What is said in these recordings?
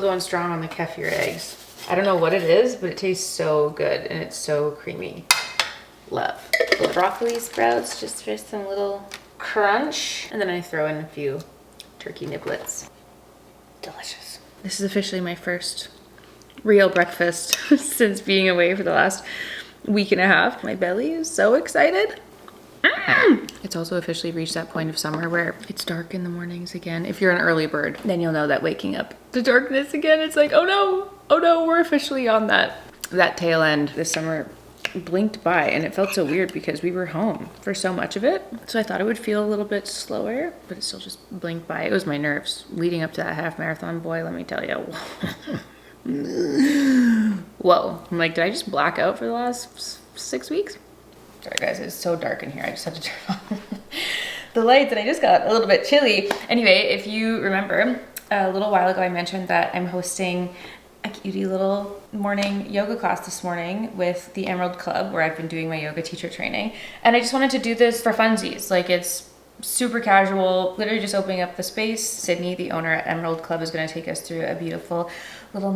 going strong on the kefir eggs. I don't know what it is, but it tastes so good and it's so creamy. Love. The broccoli sprouts just for some little crunch. And then I throw in a few turkey niblets. Delicious. This is officially my first real breakfast since being away for the last week and a half. My belly is so excited. It's also officially reached that point of summer where it's dark in the mornings again. If you're an early bird, then you'll know that waking up to darkness again, it's like, oh no, we're officially on that tail end. This summer blinked by and it felt so weird because we were home for so much of it. So I thought it would feel a little bit slower, but it still just blinked by. It was my nerves leading up to that half marathon, boy, let me tell you. Whoa. I'm like, did I just black out for the last 6 weeks? Sorry guys, it's so dark in here. I just had to turn on the lights and I just got a little bit chilly. Anyway, if you remember, a little while ago I mentioned that I'm hosting a cutie little morning yoga class this morning with the Emerald Club where I've been doing my yoga teacher training. And I just wanted to do this for funsies. Like, it's super casual, literally just opening up the space. Sydney, the owner at Emerald Club, is going to take us through a beautiful little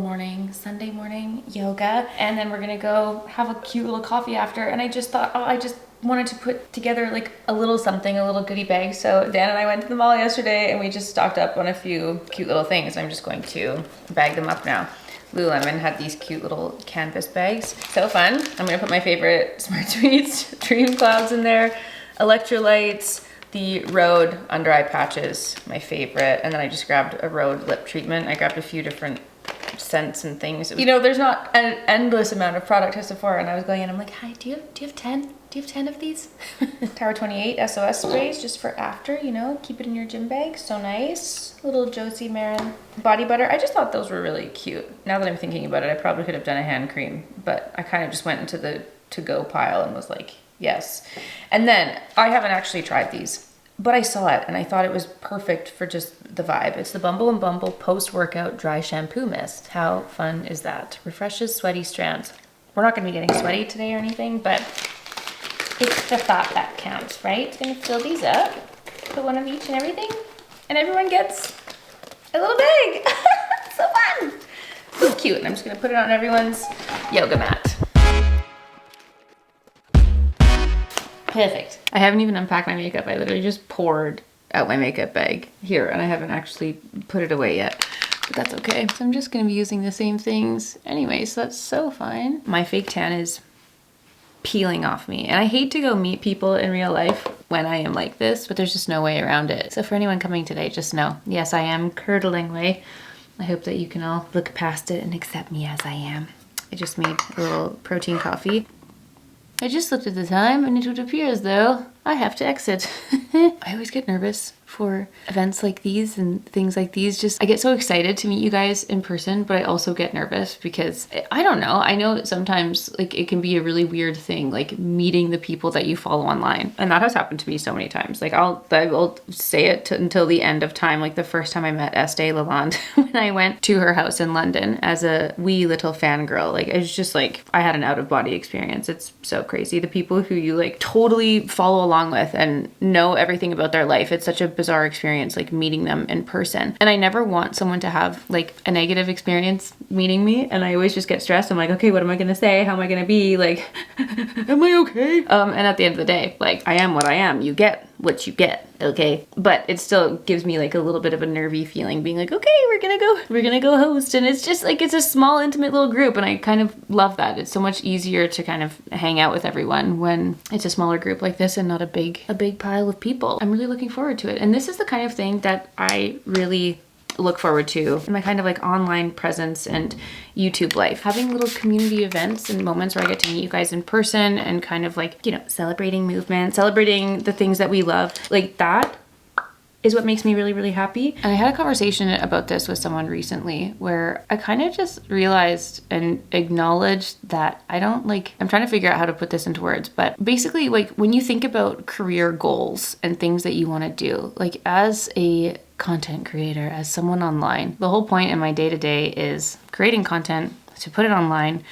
Sunday morning yoga. And then we're going to go have a cute little coffee after. And I just thought, I just wanted to put together like a little something, a little goodie bag. So Dan and I went to the mall yesterday and we just stocked up on a few cute little things. I'm just going to bag them up now. Lululemon had these cute little canvas bags. So fun. I'm going to put my favorite Smart Sweets Dream Clouds in there, electrolytes, the Rhode under eye patches, my favorite. And then I just grabbed a Rhode lip treatment. I grabbed a few different scents and things. You know, there's not an endless amount of product at Sephora, and I was going in, I'm like, hi, do you have 10? Do you have 10 of these? Tower 28 SOS sprays just for after, you know, keep it in your gym bag. So nice. Little Josie Marin body butter. I just thought those were really cute. Now that I'm thinking about it, I probably could have done a hand cream, but I kind of just went into the to-go pile and was like, yes. And then I haven't actually tried these, but I saw it and I thought it was perfect for just the vibe. It's the Bumble and Bumble post-workout dry shampoo mist. How fun is that? Refreshes sweaty strands. We're not gonna be getting sweaty today or anything, but it's the thought that counts, right? Gonna fill these up, put one of each and everything, and everyone gets a little bag. So fun, so cute. And I'm just gonna put it on everyone's yoga mat. Perfect. I haven't even unpacked my makeup. I literally just poured out my makeup bag here and I haven't actually put it away yet, but that's okay. So I'm just gonna be using the same things anyway, so that's so fine. My fake tan is peeling off me and I hate to go meet people in real life when I am like this, but there's just no way around it. So for anyone coming today, just know, yes, I am curdling away. I hope that you can all look past it and accept me as I am. I just made a little protein coffee. I just looked at the time and it would appear as though I have to exit. I always get nervous for events like these and things like these. Just, I get so excited to meet you guys in person, but I also get nervous because I don't know. I know that sometimes like it can be a really weird thing, like meeting the people that you follow online. And that has happened to me so many times. Like I will say it until the end of time. Like the first time I met Estee Lalonde when I went to her house in London as a wee little fangirl. Like it's just like, I had an out of body experience. It's so crazy. The people who you like totally follow along with and know everything about their life. It's such a bizarre experience, like meeting them in person. And I never want someone to have like a negative experience meeting me. And I always just get stressed. I'm like, okay, what am I going to say? How am I going to be? Like, am I okay? And at the end of the day, like I am what I am. You get what you get, okay? But it still gives me like a little bit of a nervy feeling being like, okay, we're gonna go host. And it's just like, it's a small intimate little group. And I kind of love that. It's so much easier to kind of hang out with everyone when it's a smaller group like this and not a big pile of people. I'm really looking forward to it. And this is the kind of thing that I really look forward to in my kind of like online presence and YouTube life. Having little community events and moments where I get to meet you guys in person and kind of like, you know, celebrating movement, celebrating the things that we love, like that is what makes me really, really happy. And I had a conversation about this with someone recently where I kind of just realized and acknowledged that I'm trying to figure out how to put this into words, but basically like when you think about career goals and things that you want to do, like as a content creator, as someone online, the whole point in my day-to-day is creating content to put it online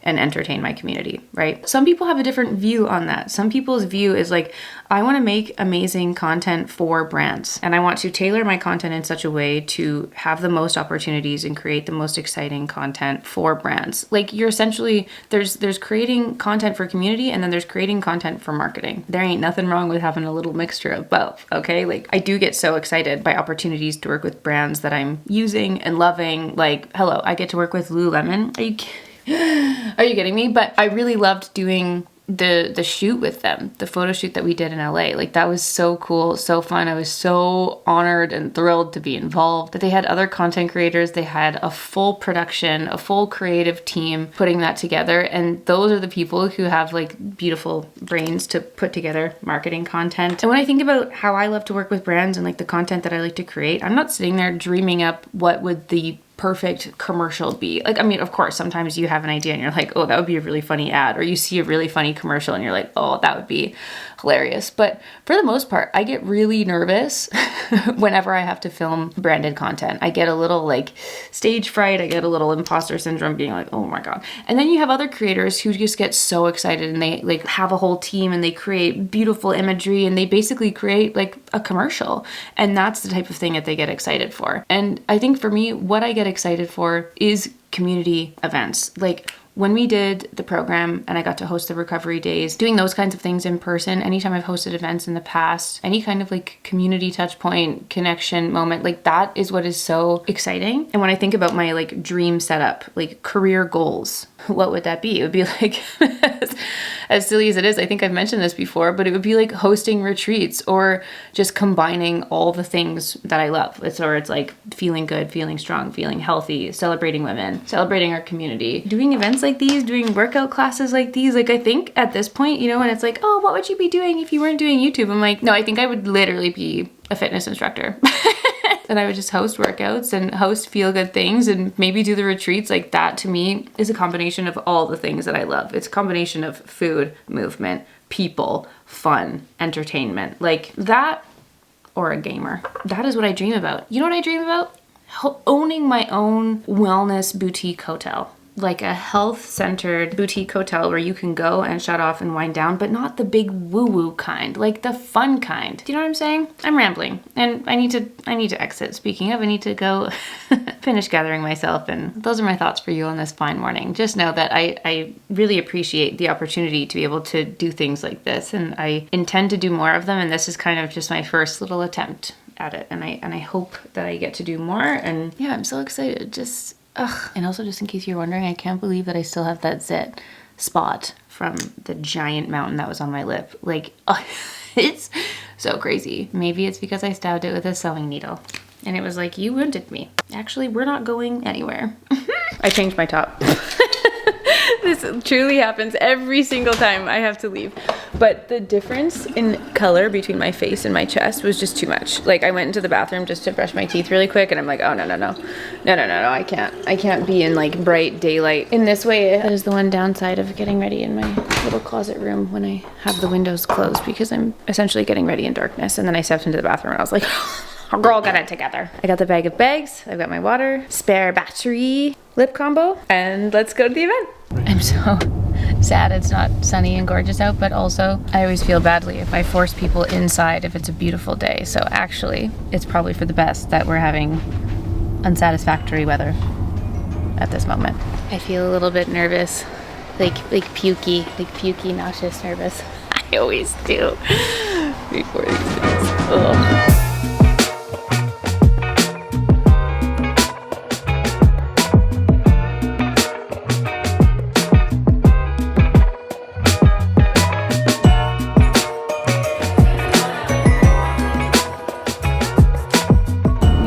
and entertain my community, right? Some people have a different view on that. Some people's view is like, I want to make amazing content for brands, and I want to tailor my content in such a way to have the most opportunities and create the most exciting content for brands. Like, you're essentially, there's creating content for community, and then there's creating content for marketing. There ain't nothing wrong with having a little mixture of both, okay? Like, I do get so excited by opportunities to work with brands that I'm using and loving. Like, hello, I get to work with Lululemon. Are you kidding me? But I really loved doing the shoot with them, the photo shoot that we did in LA. Like, that was so cool, so fun. I was so honored and thrilled to be involved. That they had other content creators, they had a full production, a full creative team putting that together. And those are the people who have like beautiful brains to put together marketing content. And when I think about how I love to work with brands and like the content that I like to create, I'm not sitting there dreaming up what would the perfect commercial be. Like, I mean, of course, sometimes you have an idea and you're like, oh, that would be a really funny ad, or you see a really funny commercial and you're like, oh, that would be hilarious. But for the most part, I get really nervous whenever I have to film branded content. I get a little like stage fright. I get a little imposter syndrome, being like, oh my God. And then you have other creators who just get so excited and they like have a whole team and they create beautiful imagery and they basically create like a commercial. And that's the type of thing that they get excited for. And I think for me, what I get excited for is community events. Like, when we did the program and I got to host the recovery days, doing those kinds of things in person, anytime I've hosted events in the past, any kind of like community touch point, connection moment, like that is what is so exciting. And when I think about my like dream setup, like career goals, what would that be? It would be like, as silly as it is, I think I've mentioned this before, but it would be like hosting retreats or just combining all the things that I love. It's like feeling good, feeling strong, feeling healthy, celebrating women, celebrating our community, doing events like these, doing workout classes like these. Like, I think at this point, you know, when it's like, oh, what would you be doing if you weren't doing YouTube? I'm like, no, I think I would literally be a fitness instructor. And I would just host workouts and host feel-good things and maybe do the retreats. Like, that to me is a combination of all the things that I love. It's a combination of food, movement, people, fun, entertainment. Like that, or a gamer. That is what I dream about. You know what I dream about? Owning my own wellness boutique hotel. Like a health-centered boutique hotel where you can go and shut off and wind down, but not the big woo-woo kind, like the fun kind. Do you know what I'm saying? I'm rambling, and I need to exit. Speaking of, I need to go finish gathering myself, and those are my thoughts for you on this fine morning. Just know that I really appreciate the opportunity to be able to do things like this, and I intend to do more of them, and this is kind of just my first little attempt at it, and I hope that I get to do more, and yeah, I'm so excited. And also, just in case you're wondering, I can't believe that I still have that zit spot from the giant mountain that was on my lip. Like, it's so crazy. Maybe it's because I stabbed it with a sewing needle. And it was like, you wounded me. Actually, we're not going anywhere. I changed my top. This truly happens every single time I have to leave. But the difference in color between my face and my chest was just too much. Like, I went into the bathroom just to brush my teeth really quick, and I'm like, oh, no, I can't be in like bright daylight in this way. That is the one downside of getting ready in my little closet room when I have the windows closed, because I'm essentially getting ready in darkness. And then I stepped into the bathroom and I was like, girl, got it together. I got the bag of bags, I've got my water, spare battery, lip combo, and let's go to the event. I'm so sad it's not sunny and gorgeous out, but also I always feel badly if I force people inside if it's a beautiful day. So actually, it's probably for the best that we're having unsatisfactory weather at this moment. I feel a little bit nervous, like pukey, nauseous nervous. I always do before these things. Ugh.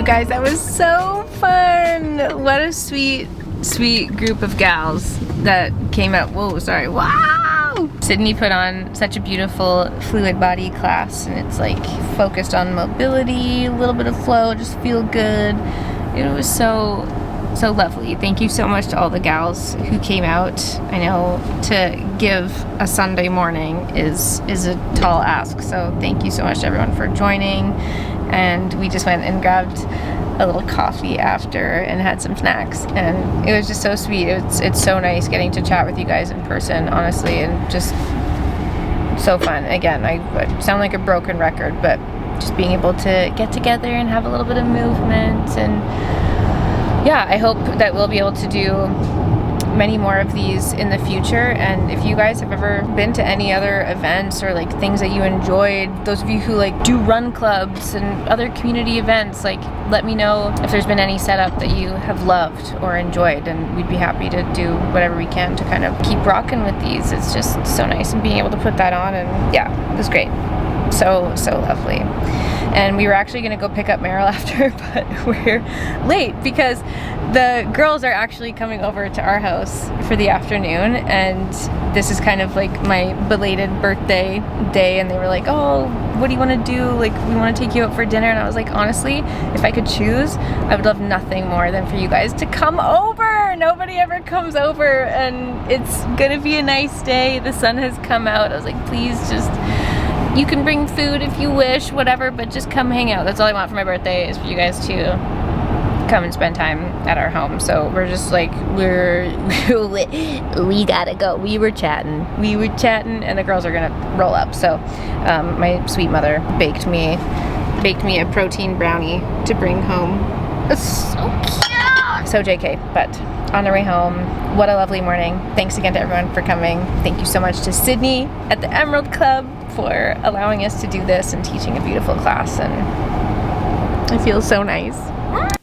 Guys, that was so fun. What a sweet group of gals that came out. Whoa, sorry. Wow! Sydney put on such a beautiful fluid body class, and it's like focused on mobility, a little bit of flow, just feel good. It was so lovely. Thank you so much to all the gals who came out. I know to give a Sunday morning is a tall ask, so thank you so much to everyone for joining. And we just went and grabbed a little coffee after and had some snacks, and it was just so sweet. It's so nice getting to chat with you guys in person, honestly, and just so fun. Again, I sound like a broken record, but just being able to get together and have a little bit of movement, and yeah, I hope that we'll be able to do many more of these in the future. And if you guys have ever been to any other events or like things that you enjoyed, those of you who like do run clubs and other community events, like let me know if there's been any setup that you have loved or enjoyed, and we'd be happy to do whatever we can to kind of keep rocking with these. It's just so nice, and being able to put that on, and yeah, it was great. So lovely. And we were actually gonna go pick up Meryl after, but we're late because the girls are actually coming over to our house for the afternoon, and this is kind of like my belated birthday day, and they were like, oh, what do you want to do? Like, we want to take you out for dinner. And I was like, honestly, if I could choose, I would love nothing more than for you guys to come over. Nobody ever comes over, and it's gonna be a nice day. The sun has come out. I was like, please just, you can bring food if you wish, whatever, but just come hang out. That's all I want for my birthday, is for you guys to come and spend time at our home. So we're just like, we gotta go. We were chatting, and the girls are gonna roll up. So my sweet mother baked me a protein brownie to bring home. It's so cute. So JK, but on the way home, what a lovely morning. Thanks again to everyone for coming. Thank you so much to Sydney at the Emerald Club for allowing us to do this and teaching a beautiful class, and it feels so nice.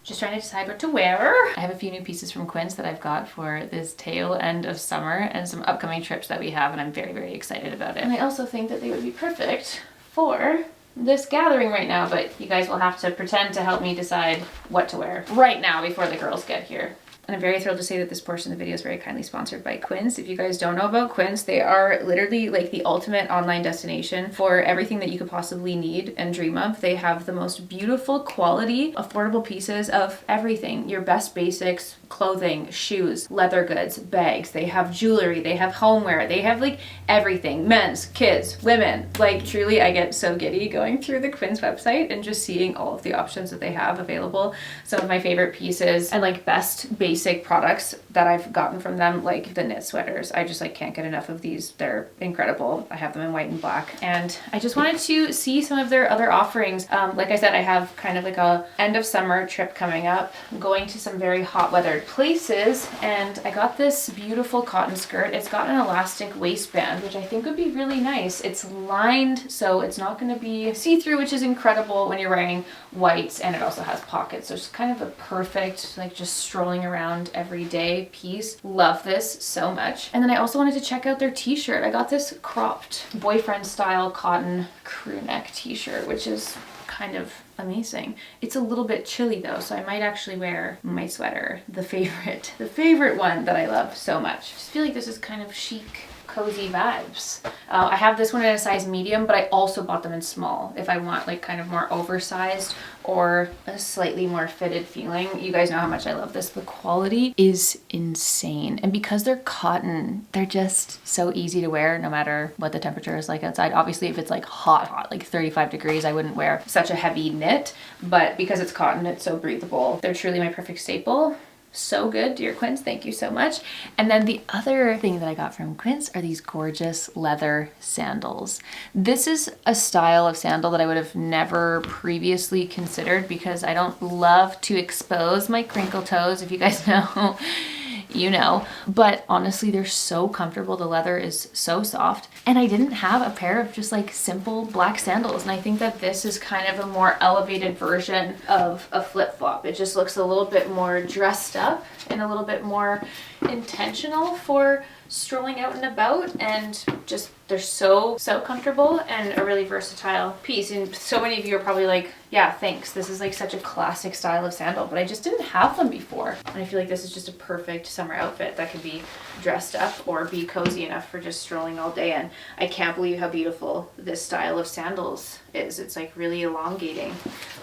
Just trying to decide what to wear. I have a few new pieces from Quince that I've got for this tail end of summer and some upcoming trips that we have, and I'm very, very excited about it. And I also think that they would be perfect for this gathering right now, but you guys will have to pretend to help me decide what to wear right now before the girls get here. And I'm very thrilled to say that this portion of the video is very kindly sponsored by Quince. If you guys don't know about Quince, they are literally like the ultimate online destination for everything that you could possibly need and dream of. They have the most beautiful quality, affordable pieces of everything. Your best basics, clothing, shoes, leather goods, bags. They have jewelry, they have homeware, they have like everything. Men's, kids, women. Like truly, I get so giddy going through the Quince website and just seeing all of the options that they have available. Some of my favorite pieces and like best basic products that I've gotten from them, like the knit sweaters. I just like can't get enough of these. They're incredible. I have them in white and black, and I just wanted to see some of their other offerings. Like I said, I have kind of like a end of summer trip coming up. I'm going to some very hot weathered places, and I got this beautiful cotton skirt. It's got an elastic waistband, which I think would be really nice. It's lined, so it's not going to be see-through, which is incredible when you're wearing whites, and it also has pockets, so it's kind of a perfect like just strolling around everyday piece. Love this so much. And then I also wanted to check out their t-shirt. I got this cropped boyfriend style cotton crew neck t-shirt, which is kind of amazing. It's a little bit chilly though, so I might actually wear my sweater, the favorite one that I love so much. I just feel like this is kind of chic, cozy vibes. I have this one in a size medium, but I also bought them in small if I want like kind of more oversized or a slightly more fitted feeling. You guys know how much I love this. The quality is insane, and because they're cotton, they're just so easy to wear no matter what the temperature is like outside. Obviously if it's like hot like 35 degrees, I wouldn't wear such a heavy knit, but because it's cotton, it's so breathable. They're truly my perfect staple. So good, dear Quince, thank you so much. And then the other thing that I got from Quince are these gorgeous leather sandals. This is a style of sandal that I would have never previously considered because I don't love to expose my crinkle toes. If you guys know, you know, but honestly, they're so comfortable. The leather is so soft, and I didn't have a pair of just like simple black sandals, and I think that this is kind of a more elevated version of a flip-flop. It just looks a little bit more dressed up and a little bit more intentional for strolling out and about, and just they're so comfortable and a really versatile piece. And so many of you are probably like, yeah, thanks, this is like such a classic style of sandal, but I just didn't have them before, and I feel like this is just a perfect summer outfit that could be dressed up or be cozy enough for just strolling all day. And I can't believe how beautiful this style of sandals is. It's like really elongating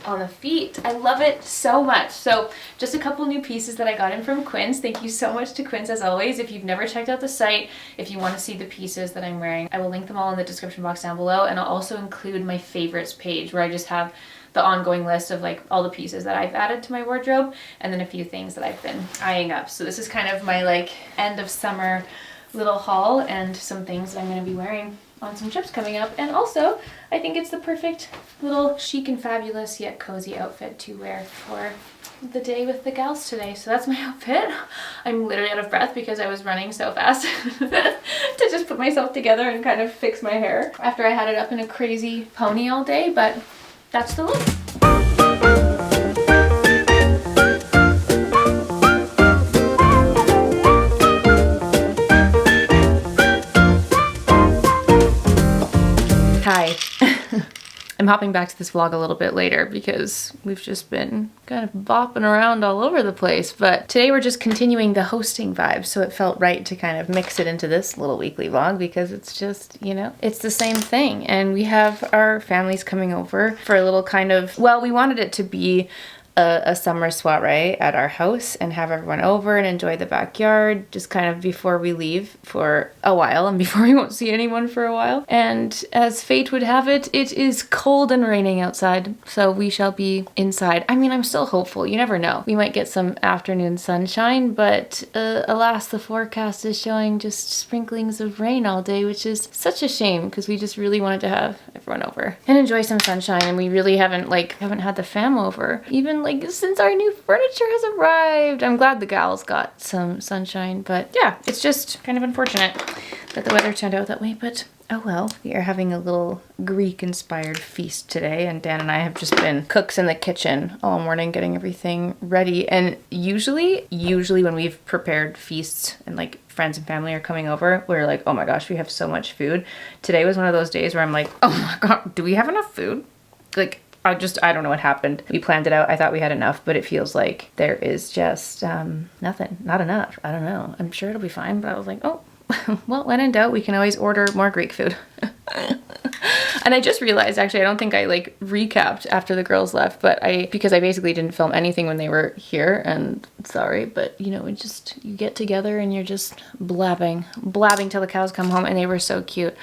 on the feet. I love it so much. So just a couple new pieces that I got in from Quince. Thank you so much to Quince as always. If you've never checked out the site, if you want to see the pieces that I'm wearing, I will link them all in the description box down below, and I'll also include my favorites page where I just have the ongoing list of like all the pieces that I've added to my wardrobe, and then a few things that I've been eyeing up. So this is kind of my like end of summer little haul and some things that I'm going to be wearing on some trips coming up. And also I think it's the perfect little chic and fabulous yet cozy outfit to wear for the day with the gals today. So that's my outfit. I'm literally out of breath because I was running so fast to just put myself together and kind of fix my hair after I had it up in a crazy pony all day, but that's the look. Hi. I'm hopping back to this vlog a little bit later because we've just been kind of bopping around all over the place. But today we're just continuing the hosting vibe, so it felt right to kind of mix it into this little weekly vlog because it's just, you know, it's the same thing. And we have our families coming over for a little kind of, well, we wanted it to be a summer soiree at our house and have everyone over and enjoy the backyard just kind of before we leave for a while and before we won't see anyone for a while. And as fate would have it, it is cold and raining outside, so we shall be inside. I mean, I'm still hopeful. You never know. We might get some afternoon sunshine, but alas, the forecast is showing just sprinklings of rain all day, which is such a shame because we just really wanted to have everyone over and enjoy some sunshine, and we really haven't had the fam over even like since our new furniture has arrived. I'm glad the gals got some sunshine, but yeah, it's just kind of unfortunate that the weather turned out that way, but oh well. We are having a little Greek-inspired feast today, and Dan and I have just been cooks in the kitchen all morning getting everything ready. And usually when we've prepared feasts and like friends and family are coming over, we're like, oh my gosh, we have so much food. Today was one of those days where I'm like, oh my god, do we have enough food? Like, I don't know what happened. We planned it out. I thought we had enough, but it feels like there is just nothing, not enough. I don't know. I'm sure it'll be fine, but I was like, oh, well, when in doubt, we can always order more Greek food. And I just realized, actually, I don't think I like recapped after the girls left, but because I basically didn't film anything when they were here, and sorry, but you know, you get together and you're just blabbing till the cows come home, and they were so cute.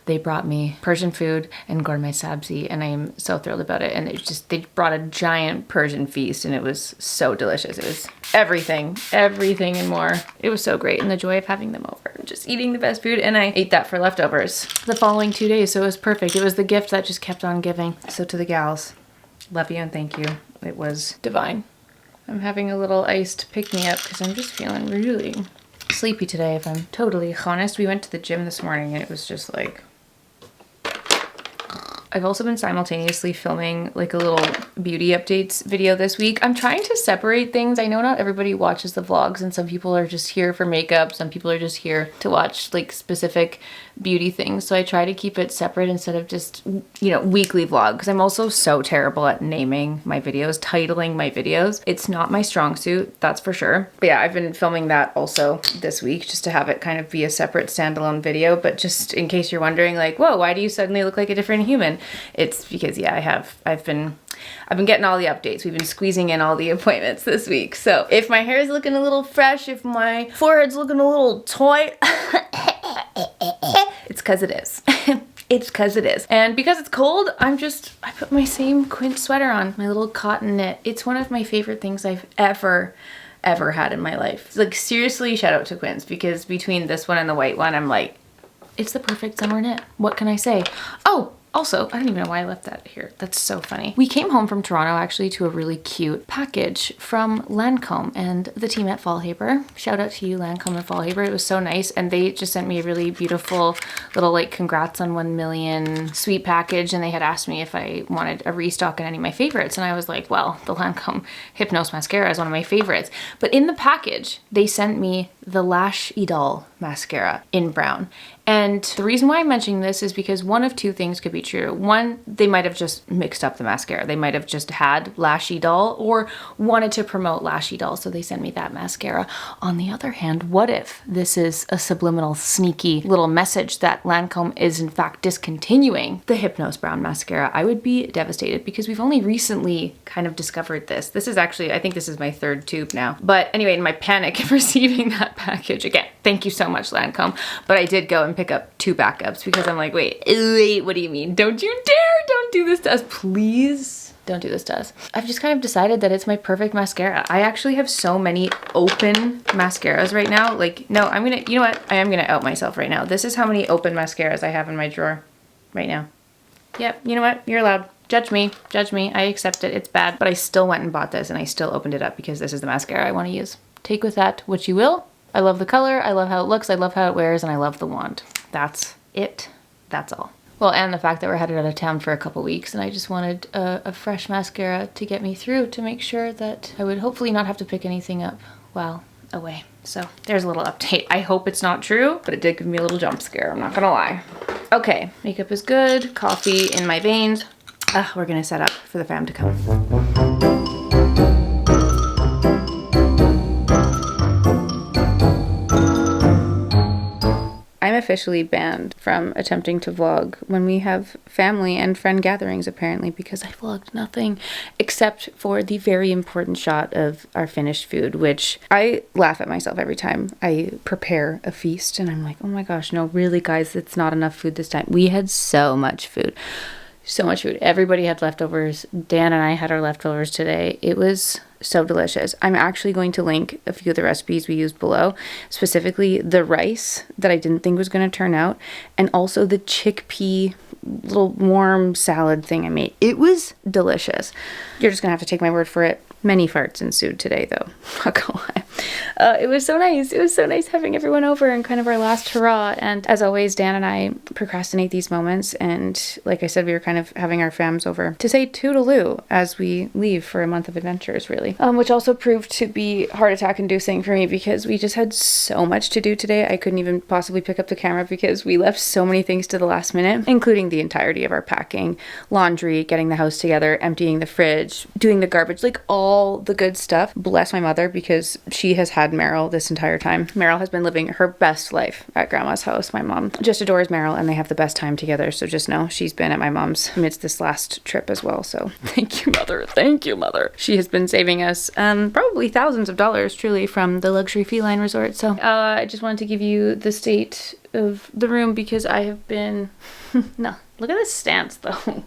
They brought me Persian food and gourmet sabzi, and I am so thrilled about it. And they brought a giant Persian feast, and it was so delicious. It was everything and more. It was so great, and the joy of having them over, just eating the best food, and I ate that for leftovers the following 2 days, so it was perfect. It was the gift that just kept on giving. So to the gals, love you and thank you. It was divine. I'm having a little iced pick-me-up because I'm just feeling really sleepy today, if I'm totally honest. We went to the gym this morning and it was just like... I've also been simultaneously filming like a little beauty updates video this week. I'm trying to separate things. I know not everybody watches the vlogs, and some people are just here for makeup. Some people are just here to watch like specific beauty things. So I try to keep it separate instead of just, you know, weekly vlog, because I'm also so terrible at naming my videos, titling my videos. It's not my strong suit, that's for sure. But yeah, I've been filming that also this week just to have it kind of be a separate standalone video. But just in case you're wondering like, whoa, why do you suddenly look like a different human? It's because, yeah, I've been getting all the updates. We've been squeezing in all the appointments this week. So if my hair is looking a little fresh, if my forehead's looking a little tight, it's because it is. It's because it is. And because it's cold, I put my same Quince sweater on, my little cotton knit. It's one of my favorite things I've ever had in my life. Like, seriously, shout out to Quince, because between this one and the white one, I'm like, it's the perfect summer knit. What can I say? Oh, also, I don't even know why I left that here. That's so funny. We came home from Toronto actually to a really cute package from Lancome and the team at Fallhaber. Shout out to you, Lancome and Fallhaber. It was so nice, and they just sent me a really beautiful little like congrats on 1 million sweet package, and they had asked me if I wanted a restock on any of my favorites, and I was like, well, the Lancome Hypnose mascara is one of my favorites. But in the package, they sent me the Lash Idol mascara in brown. And the reason why I'm mentioning this is because one of two things could be true. One, they might have just mixed up the mascara. They might have just had Lashy Doll or wanted to promote Lashy Doll, so they sent me that mascara. On the other hand, what if this is a subliminal, sneaky little message that Lancome is in fact discontinuing the Hypnose Brown mascara? I would be devastated because we've only recently kind of discovered this. This is actually, I think this is my 3rd tube now. But anyway, in my panic of receiving that package, again, Thank you so much, Lancome. But I did go and pick up 2 backups because I'm like, wait, what do you mean? Don't you dare, don't do this to us, please. Don't do this to us. I've just kind of decided that it's my perfect mascara. I actually have so many open mascaras right now. Like, no, you know what? I am gonna out myself right now. This is how many open mascaras I have in my drawer right now. Yep, you know what? You're allowed. Judge me, I accept it, it's bad. But I still went and bought this and I still opened it up because this is the mascara I wanna use. Take with that what you will. I love the color, I love how it looks, I love how it wears, and I love the wand. That's it, that's all. Well, and the fact that we're headed out of town for a couple weeks, and I just wanted a fresh mascara to get me through to make sure that I would hopefully not have to pick anything up while away. So there's a little update. I hope it's not true, but it did give me a little jump scare, I'm not gonna lie. Okay, makeup is good, coffee in my veins. We're gonna set up for the fam to come. I'm officially banned from attempting to vlog when we have family and friend gatherings, apparently, because I vlogged nothing except for the very important shot of our finished food, which I laugh at myself every time I prepare a feast and I'm like, oh my gosh, no, really guys, it's not enough food this time. We had so much food. So much food. Everybody had leftovers. Dan and I had our leftovers today. It was so delicious. I'm actually going to link a few of the recipes we used below, specifically the rice that I didn't think was going to turn out, and also the chickpea little warm salad thing I made. It was delicious. You're just going to have to take my word for it. Many farts ensued today, though. Not gonna lie. It was so nice. It was so nice having everyone over and kind of our last hurrah. And as always, Dan and I procrastinate these moments. And like I said, we were kind of having our fams over to say toodaloo as we leave for a month of adventures, really. Which also proved to be heart attack inducing for me because we just had so much to do today. I couldn't even possibly pick up the camera because we left so many things to the last minute, including the entirety of our packing, laundry, getting the house together, emptying the fridge, doing the garbage, like all the good stuff. Bless my mother because she has had Meryl this entire time. Meryl has been living her best life at grandma's house. My mom just adores Meryl and they have the best time together. So just know she's been at my mom's amidst this last trip as well. So thank you, mother. Thank you, mother. She has been saving us probably thousands of dollars truly from the luxury feline resort. So I just wanted to give you the state of the room because I have been no, look at this stance though.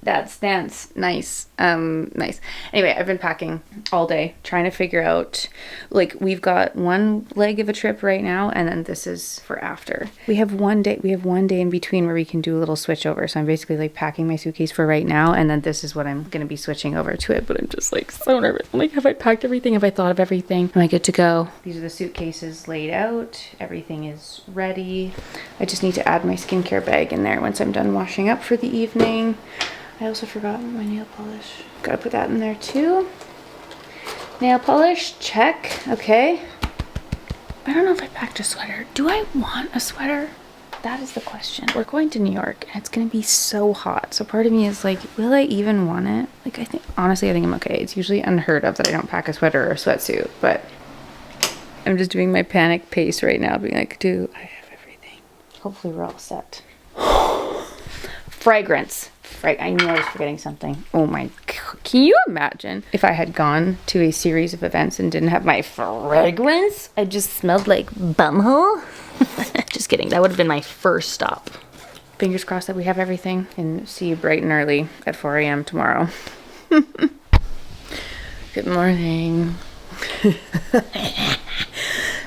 That stance, nice, nice. Anyway, I've been packing all day, trying to figure out, like, we've got one leg of a trip right now, and then this is for after. We have one day in between where we can do a little switch over, so I'm basically, like, packing my suitcase for right now, and then this is what I'm gonna be switching over to it, but I'm just, like, so nervous. I'm like, have I packed everything? Have I thought of everything? Am I good to go? These are the suitcases laid out. Everything is ready. I just need to add my skincare bag in there once I'm done washing up for the evening. I also forgot my nail polish. Gotta put that in there too. Nail polish, check. Okay. I don't know if I packed a sweater. Do I want a sweater? That is the question. We're going to New York and it's gonna be so hot. So part of me is like, will I even want it? Like, honestly, I think I'm okay. It's usually unheard of that I don't pack a sweater or a sweatsuit, but I'm just doing my panic pace right now, being like, do I have everything? Hopefully we're all set. Fragrance. I knew I was forgetting something. Oh my God. Can you imagine if I had gone to a series of events and didn't have my fragrance? I just smelled like bumhole. Just kidding. That would have been my first stop. Fingers crossed that we have everything and see you bright and early at 4 a.m. tomorrow. Good morning.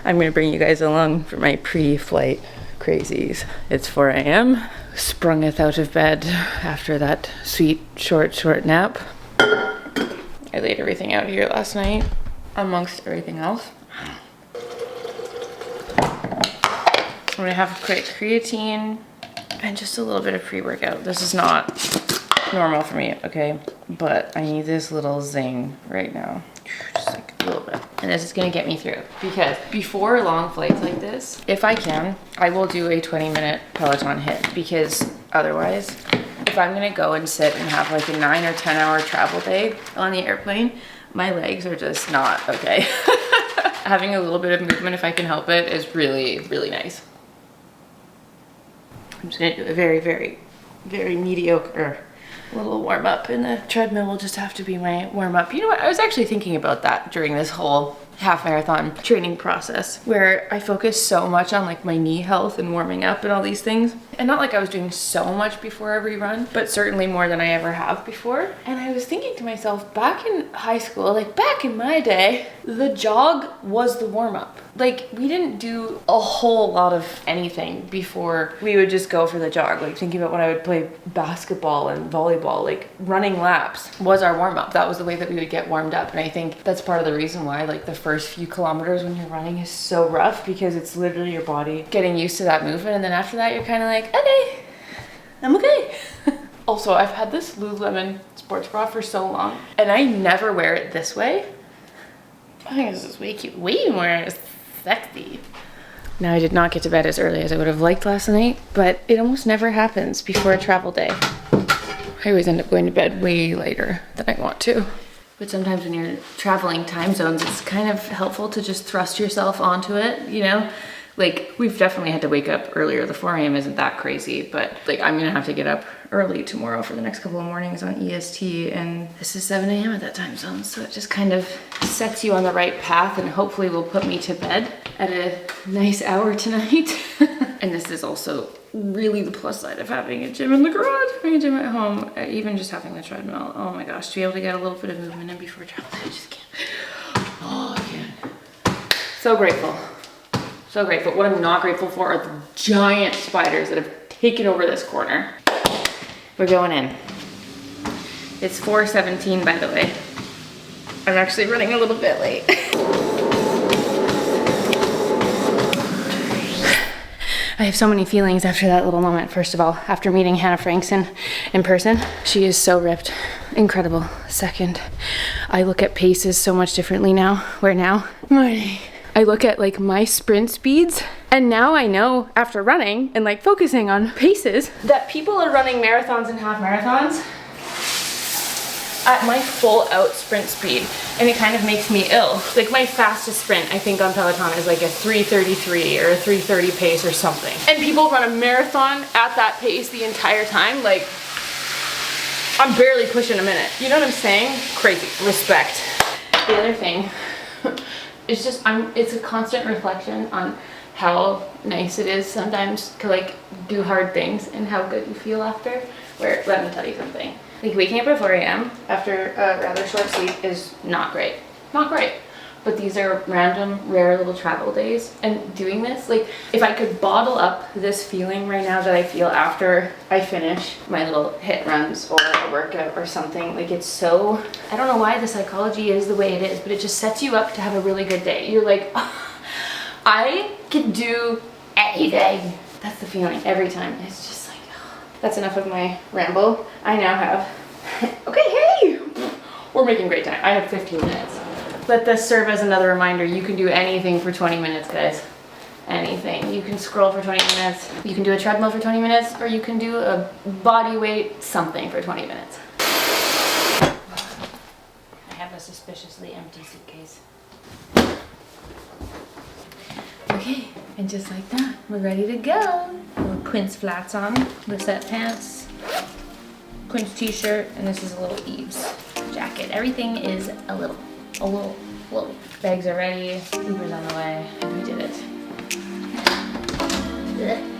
I'm going to bring you guys along for my pre-flight crazies. It's 4 a.m. Sprungeth out of bed after that sweet short nap. I laid everything out here last night amongst everything else. I'm gonna have a quick creatine and just a little bit of pre-workout. This is not normal for me, okay? But I need this little zing right now. Just like a little bit. And this is gonna get me through because before long flights like this, if I can, I will do a 20-minute Peloton hit because otherwise, if I'm gonna go and sit and have like a 9 or 10 hour travel day on the airplane, my legs are just not okay. Having a little bit of movement, if I can help it, is really, really nice. I'm just gonna do a very, very, very mediocre little warm up, and the treadmill will just have to be my warm up. You know what? I was actually thinking about that during this whole half marathon training process where I focused so much on like my knee health and warming up and all these things. And not like I was doing so much before every run, but certainly more than I ever have before. And I was thinking to myself, back in high school, like back in my day, the jog was the warm up. Like we didn't do a whole lot of anything before we would just go for the jog. Like thinking about when I would play basketball and volleyball, like running laps was our warm up. That was the way that we would get warmed up. And I think that's part of the reason why like the first few kilometers when you're running is so rough, because it's literally your body getting used to that movement. And then after that, you're kind of like, okay, I'm okay. Also, I've had this Lululemon sports bra for so long and I never wear it this way. I think this is way cute, way more sexy. Now, I did not get to bed as early as I would have liked last night, but it almost never happens before a travel day. I always end up going to bed way later than I want to. But sometimes when you're traveling time zones, it's kind of helpful to just thrust yourself onto it, you know? Like, we've definitely had to wake up earlier. The 4 a.m. isn't that crazy, but like I'm gonna have to get up early tomorrow for the next couple of mornings on EST, and this is 7 a.m. at that time zone. So it just kind of sets you on the right path and hopefully will put me to bed at a nice hour tonight. And this is also really the plus side of having a gym in the garage, having a gym at home, even just having the treadmill. Oh my gosh, to be able to get a little bit of movement in before travel, I just can't. Oh, I can't. So grateful. So grateful. What I'm not grateful for are the giant spiders that have taken over this corner. We're going in. It's 4:17, by the way. I'm actually running a little bit late. I have so many feelings after that little moment. First of all, after meeting Hannah Frankson in person, she is so ripped. Incredible. Second, I look at paces so much differently now. Where now? I look at like my sprint speeds, and now I know after running and like focusing on paces that people are running marathons and half marathons at my full out sprint speed, and it kind of makes me ill. Like my fastest sprint I think on Peloton is like a 3:33 or a 3:30 pace or something, and people run a marathon at that pace the entire time. Like I'm barely pushing a minute, you know what I'm saying? Crazy. Respect. The other thing, it's just it's a constant reflection on how nice it is sometimes to like do hard things and how good you feel after. Where, let me tell you something, like waking up at 4 a.m. after a rather short sleep is not great. Not great. But these are random, rare little travel days. And doing this, like if I could bottle up this feeling right now that I feel after I finish my little HIIT runs or a workout or something, like it's so, I don't know why the psychology is the way it is, but it just sets you up to have a really good day. You're like, oh, I can do anything. That's the feeling every time. It's just like, oh. That's enough of my ramble. I now have, okay, hey, we're making great time. I have 15 minutes. Let this serve as another reminder. You can do anything for 20 minutes, guys. Anything. You can scroll for 20 minutes. You can do a treadmill for 20 minutes, or you can do a body weight something for 20 minutes. I have a suspiciously empty suitcase. Okay, and just like that, we're ready to go. Little Quince flats on, Lisette pants, Quince t-shirt, and this is a little Eves jacket. Everything is a little. Bags are ready, Uber's on the way, and we did it. Ugh.